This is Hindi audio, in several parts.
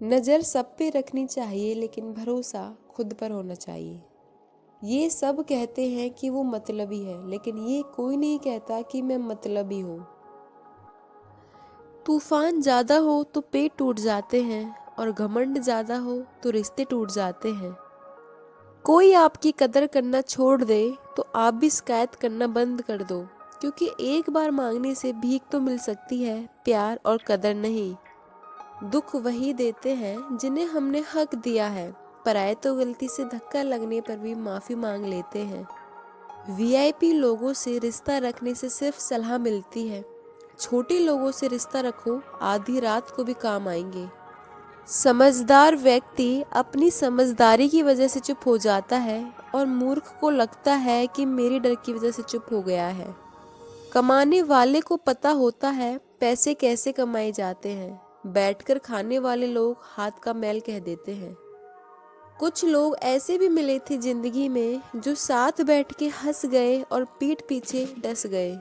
नज़र सब पे रखनी चाहिए लेकिन भरोसा खुद पर होना चाहिए। ये सब कहते हैं कि वो मतलबी है, लेकिन ये कोई नहीं कहता कि मैं मतलबी हूँ। तूफान ज़्यादा हो तो पेड़ टूट जाते हैं और घमंड ज़्यादा हो तो रिश्ते टूट जाते हैं। कोई आपकी कदर करना छोड़ दे तो आप भी शिकायत करना बंद कर दो, क्योंकि एक बार मांगने से भीख तो मिल सकती है, प्यार और कदर नहीं। दुख वही देते हैं जिन्हें हमने हक दिया है, पराये तो गलती से धक्का लगने पर भी माफ़ी मांग लेते हैं। वीआईपी लोगों से रिश्ता रखने से सिर्फ सलाह मिलती है, छोटे लोगों से रिश्ता रखो, आधी रात को भी काम आएंगे। समझदार व्यक्ति अपनी समझदारी की वजह से चुप हो जाता है और मूर्ख को लगता है कि मेरे डर की वजह से चुप हो गया है। कमाने वाले को पता होता है पैसे कैसे कमाए जाते हैं, बैठकर खाने वाले लोग हाथ का मैल कह देते हैं। कुछ लोग ऐसे भी मिले थे जिंदगी में जो साथ बैठ के हंस गए और पीठ पीछे डस गए।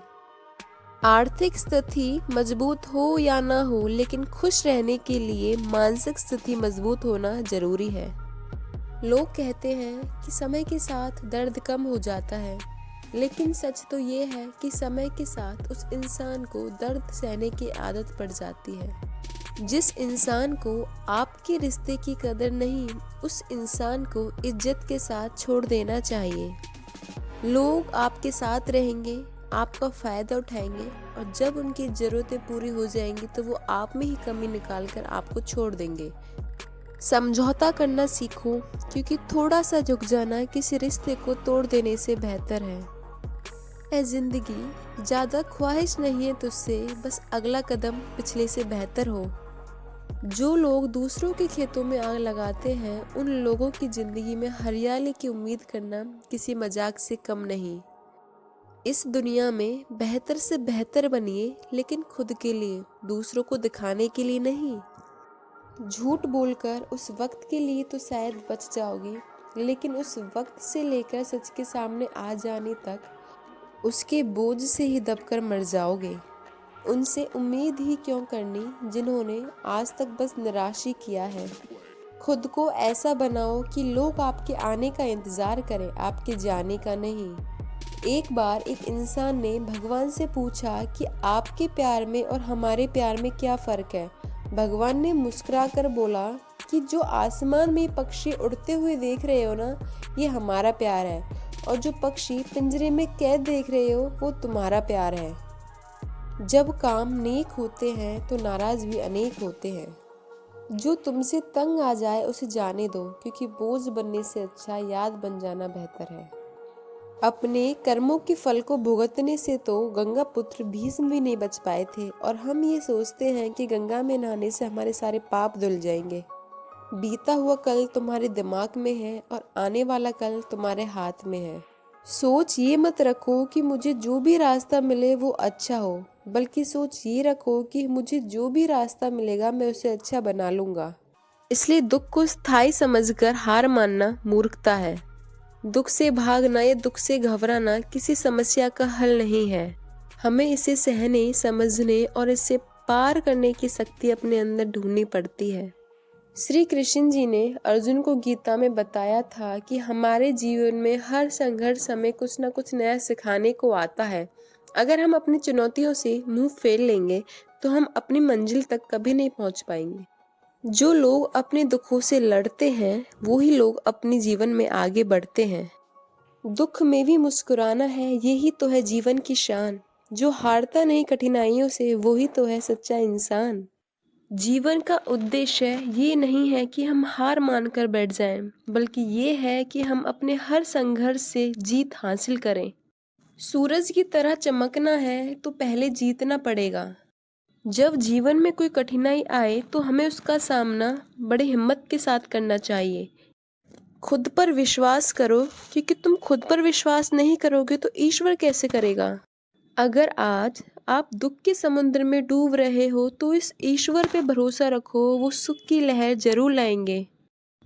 आर्थिक स्थिति मजबूत हो या ना हो, लेकिन खुश रहने के लिए मानसिक स्थिति मजबूत होना जरूरी है। लोग कहते हैं कि समय के साथ दर्द कम हो जाता है, लेकिन सच तो ये है कि समय के साथ उस इंसान को दर्द सहने की आदत पड़ जाती है। जिस इंसान को आपके रिश्ते की कदर नहीं, उस इंसान को इज्जत के साथ छोड़ देना चाहिए। लोग आपके साथ रहेंगे, आपका फ़ायदा उठाएंगे और जब उनकी ज़रूरतें पूरी हो जाएंगी तो वो आप में ही कमी निकाल कर आपको छोड़ देंगे। समझौता करना सीखो, क्योंकि थोड़ा सा झुक जाना किसी रिश्ते को तोड़ देने से बेहतर है। ऐ जिंदगी, ज़्यादा ख्वाहिश नहीं है तुझसे, बस अगला कदम पिछले से बेहतर हो। जो लोग दूसरों के खेतों में आग लगाते हैं, उन लोगों की ज़िंदगी में हरियाली की उम्मीद करना किसी मजाक से कम नहीं। इस दुनिया में बेहतर से बेहतर बनिए, लेकिन खुद के लिए, दूसरों को दिखाने के लिए नहीं। झूठ बोलकर उस वक्त के लिए तो शायद बच जाओगे, लेकिन उस वक्त से लेकर सच के सामने आ जाने तक उसके बोझ से ही दबकर मर जाओगे। उनसे उम्मीद ही क्यों करनी जिन्होंने आज तक बस निराश ही किया है। खुद को ऐसा बनाओ कि लोग आपके आने का इंतज़ार करें, आपके जाने का नहीं। एक बार एक इंसान ने भगवान से पूछा कि आपके प्यार में और हमारे प्यार में क्या फ़र्क है। भगवान ने मुस्कुराकर बोला कि जो आसमान में पक्षी उड़ते हुए देख रहे हो ना, ये हमारा प्यार है, और जो पक्षी पिंजरे में कैद देख रहे हो वो तुम्हारा प्यार है। जब काम नेक होते हैं तो नाराज भी अनेक होते हैं। जो तुमसे तंग आ जाए उसे जाने दो, क्योंकि बोझ बनने से अच्छा याद बन जाना बेहतर है। अपने कर्मों के फल को भुगतने से तो गंगा पुत्र भीष्म भी नहीं बच पाए थे, और हम ये सोचते हैं कि गंगा में नहाने से हमारे सारे पाप धुल जाएंगे। बीता हुआ कल तुम्हारे दिमाग में है और आने वाला कल तुम्हारे हाथ में है। सोच ये मत रखो कि मुझे जो भी रास्ता मिले वो अच्छा हो, बल्कि सोच ये रखो कि मुझे जो भी रास्ता मिलेगा मैं उसे अच्छा बना लूँगा। इसलिए दुख को स्थायी समझकर हार मानना मूर्खता है। दुख से भागना या दुख से घबराना किसी समस्या का हल नहीं है। हमें इसे सहने, समझने और इसे पार करने की शक्ति अपने अंदर ढूंढनी पड़ती है। श्री कृष्ण जी ने अर्जुन को गीता में बताया था कि हमारे जीवन में हर संघर्ष हमें कुछ ना कुछ नया सिखाने को आता है। अगर हम अपनी चुनौतियों से मुंह फेर लेंगे तो हम अपनी मंजिल तक कभी नहीं पहुंच पाएंगे। जो लोग अपने दुखों से लड़ते हैं वही लोग अपने जीवन में आगे बढ़ते हैं। दुख में भी मुस्कुराना है, यही तो है जीवन की शान। जो हारता नहीं कठिनाइयों से वही तो है सच्चा इंसान। जीवन का उद्देश्य ये नहीं है कि हम हार मानकर बैठ जाएं, बल्कि ये है कि हम अपने हर संघर्ष से जीत हासिल करें। सूरज की तरह चमकना है तो पहले जीतना पड़ेगा। जब जीवन में कोई कठिनाई आए तो हमें उसका सामना बड़ी हिम्मत के साथ करना चाहिए। खुद पर विश्वास करो, क्योंकि तुम खुद पर विश्वास नहीं करोगे तो ईश्वर कैसे करेगा। अगर आज आप दुख के समुद्र में डूब रहे हो तो इस ईश्वर पे भरोसा रखो, वो सुख की लहर जरूर लाएंगे।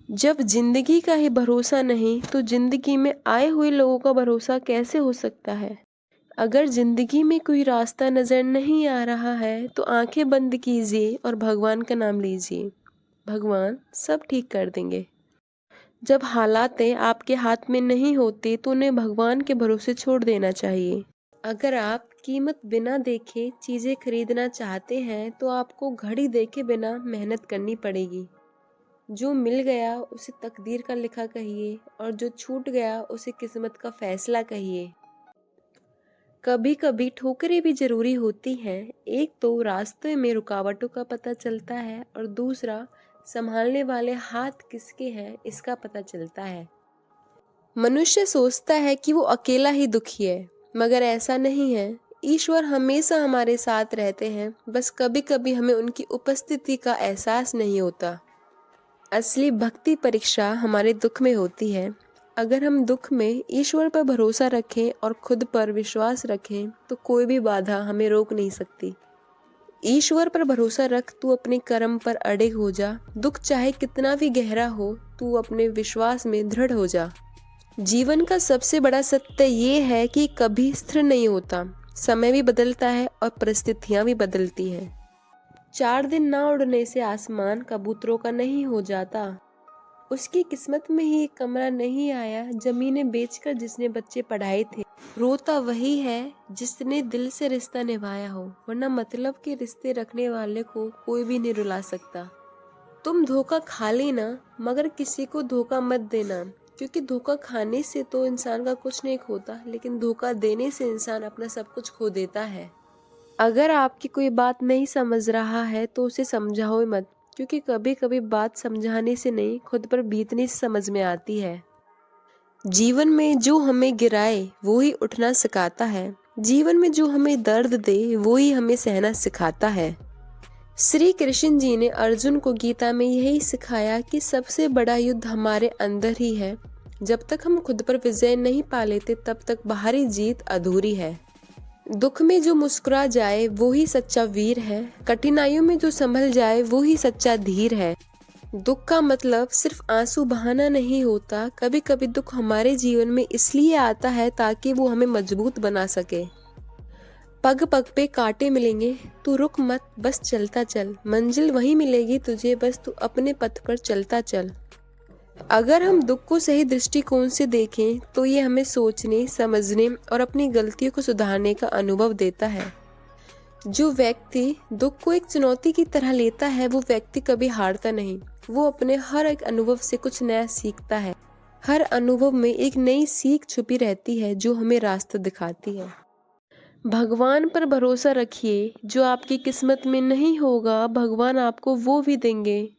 जब जिंदगी का ही भरोसा नहीं तो जिंदगी में आए हुए लोगों का भरोसा कैसे हो सकता है। अगर जिंदगी में कोई रास्ता नजर नहीं आ रहा है तो आंखें बंद कीजिए और भगवान का नाम लीजिए। भगवान सब ठीक कर देंगे। जब हालातें आपके हाथ में नहीं होती तो उन्हें भगवान के भरोसे छोड़ देना चाहिए। अगर आप कीमत बिना देखे चीजें खरीदना चाहते हैं तो आपको घड़ी देखे बिना मेहनत करनी पड़ेगी। जो मिल गया उसे तकदीर का लिखा कहिए और जो छूट गया उसे किस्मत का फैसला कहिए। कभी कभी ठोकरें भी जरूरी होती हैं। एक तो रास्ते में रुकावटों का पता चलता है और दूसरा संभालने वाले हाथ किसके हैं इसका पता चलता है। मनुष्य सोचता है कि वो अकेला ही दुखी है, मगर ऐसा नहीं है। ईश्वर हमेशा हमारे साथ रहते हैं, बस कभी कभी हमें उनकी उपस्थिति का एहसास नहीं होता। असली भक्ति परीक्षा हमारे दुख में होती है। अगर हम दुख में ईश्वर पर भरोसा रखें और खुद पर विश्वास रखें तो कोई भी बाधा हमें रोक नहीं सकती। ईश्वर पर भरोसा रख, तू अपने कर्म पर अड़िग हो जा। दुख चाहे कितना भी गहरा हो, तू अपने विश्वास में दृढ़ हो जा। जीवन का सबसे बड़ा सत्य ये है कि कभी स्थिर नहीं होता। समय भी बदलता है और परिस्थितियां भी बदलती हैं। 4 दिन ना उड़ने से आसमान कबूतरों का नहीं हो जाता। उसकी किस्मत में ही एक कमरा नहीं आया जमीनें बेचकर जिसने बच्चे पढ़ाए थे। रोता वही है जिसने दिल से रिश्ता निभाया हो, वरना मतलब के रिश्ते रखने वाले को कोई भी नहीं रुला सकता। तुम धोखा खा लेना, मगर किसी को धोखा मत देना, क्योंकि धोखा खाने से तो इंसान का कुछ नहीं खोता, लेकिन धोखा देने से इंसान अपना सब कुछ खो देता है। अगर आपकी कोई बात नहीं समझ रहा है तो उसे समझाओ मत, क्योंकि कभी कभी बात समझाने से नहीं खुद पर बीतने से समझ में आती है। जीवन में जो हमें गिराए वो ही उठना सिखाता है। जीवन में जो हमें दर्द दे वो ही हमें सहना सिखाता है। श्री कृष्ण जी ने अर्जुन को गीता में यही सिखाया कि सबसे बड़ा युद्ध हमारे अंदर ही है। जब तक हम खुद पर विजय नहीं पा लेते तब तक बाहरी जीत अधूरी है। दुख में जो मुस्कुरा जाए वो ही सच्चा वीर है। कठिनाइयों में जो संभल जाए वो ही सच्चा धीर है। दुख का मतलब सिर्फ आंसू बहाना नहीं होता। कभी कभी दुख हमारे जीवन में इसलिए आता है ताकि वो हमें मजबूत बना सके। पग पग पे कांटे मिलेंगे, तू रुक मत, बस चलता चल। मंजिल वही मिलेगी तुझे, बस तू अपने पथ पर चलता चल। अगर हम दुख को सही दृष्टिकोण से देखें तो ये हमें सोचने, समझने और अपनी गलतियों को सुधारने का अनुभव देता है। जो व्यक्ति दुख को एक चुनौती की तरह लेता है वो व्यक्ति कभी हारता नहीं। वो अपने हर एक अनुभव से कुछ नया सीखता है। हर अनुभव में एक नई सीख छुपी रहती है जो हमें रास्ता दिखाती है। भगवान पर भरोसा रखिए, जो आपकी किस्मत में नहीं होगा भगवान आपको वो भी देंगे।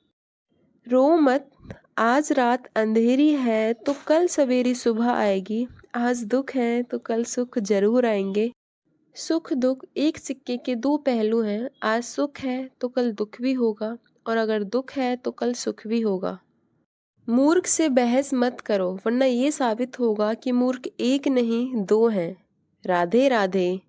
रो मत, आज रात अंधेरी है तो कल सवेरी सुबह आएगी। आज दुख है तो कल सुख जरूर आएंगे। सुख दुख एक सिक्के के 2 पहलू हैं। आज सुख है तो कल दुख भी होगा, और अगर दुख है तो कल सुख भी होगा। मूर्ख से बहस मत करो, वरना ये साबित होगा कि मूर्ख एक नहीं 2 हैं। राधे राधे।